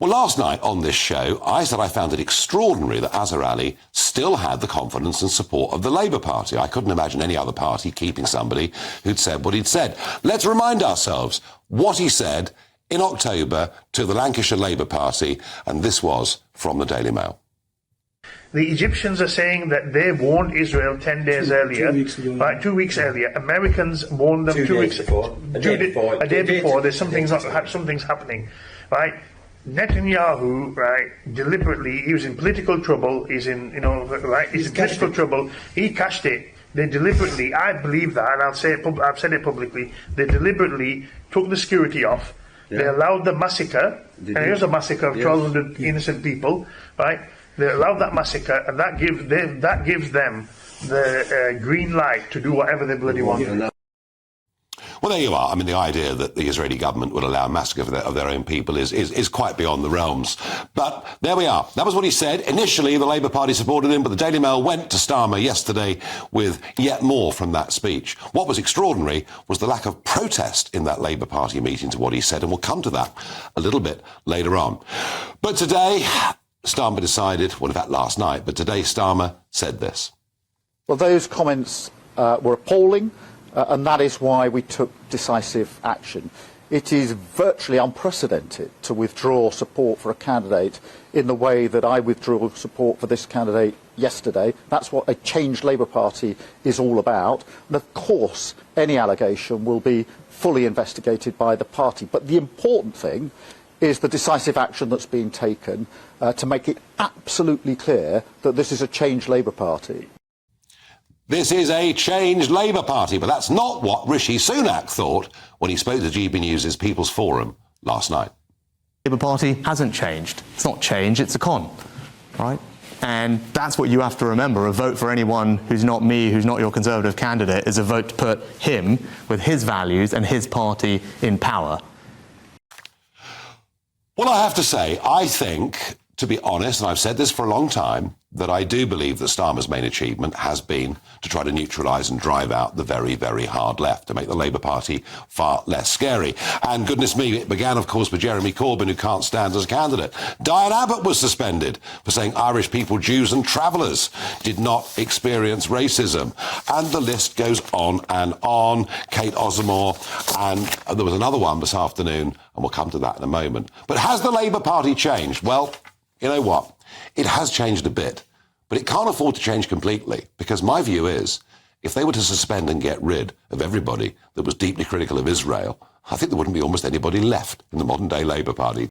Well, last night on this show, I said I found it extraordinary that Azhar Ali still had the confidence and support of the Labour Party. I couldn't imagine any other party keeping somebody who'd said what he'd said. Let's remind ourselves what he said in October to the Lancashire Labour Party, and this was from the Daily Mail. The Egyptians are saying that they warned Israel 10 days earlier. 2 weeks ago. Right, 2 weeks earlier. Americans warned them 2 weeks before. A day before. There's something's happening. Right? Netanyahu, right, deliberately, he was in political trouble. He's in political trouble. He cashed it. They deliberately, I believe that, and I've said it publicly. They deliberately took the security off. Yeah. They allowed the massacre, and it was a massacre of 1,200 innocent people, right? They allowed that massacre, and that gives them the green light to do whatever they bloody want. Well, there you are. I mean, the idea that the Israeli government would allow a massacre of their own people is quite beyond the realms. But there we are. That was what he said. Initially, the Labour Party supported him, but the Daily Mail went to Starmer yesterday with yet more from that speech. What was extraordinary was the lack of protest in that Labour Party meeting to what he said, and we'll come to that a little bit later on. But today, Starmer decided, well, in fact, last night, but today Starmer said this. Well, those comments were appalling. And that is why we took decisive action. It is virtually unprecedented to withdraw support for a candidate in the way that I withdrew support for this candidate yesterday. That's what a changed Labour Party is all about. And of course, any allegation will be fully investigated by the party. But the important thing is the decisive action that's being taken to make it absolutely clear that this is a changed Labour Party. This is a changed Labour Party, but that's not what Rishi Sunak thought when he spoke to GBNews' People's Forum last night. The Labour Party hasn't changed. It's not change, it's a con, right? And that's what you have to remember. A vote for anyone who's not me, who's not your Conservative candidate, is a vote to put him, with his values and his party, in power. Well, I have to say, I think, to be honest, and I've said this for a long time, that I do believe that Starmer's main achievement has been to try to neutralise and drive out the very, very hard left, to make the Labour Party far less scary. And goodness me, it began, of course, with Jeremy Corbyn, who can't stand as a candidate. Diane Abbott was suspended for saying Irish people, Jews and travellers did not experience racism. And the list goes on and on. Kate Osamore, and there was another one this afternoon, and we'll come to that in a moment. But has the Labour Party changed? Well, you know what? It has changed a bit, but it can't afford to change completely, because my view is, if they were to suspend and get rid of everybody that was deeply critical of Israel, I think there wouldn't be almost anybody left in the modern-day Labour Party.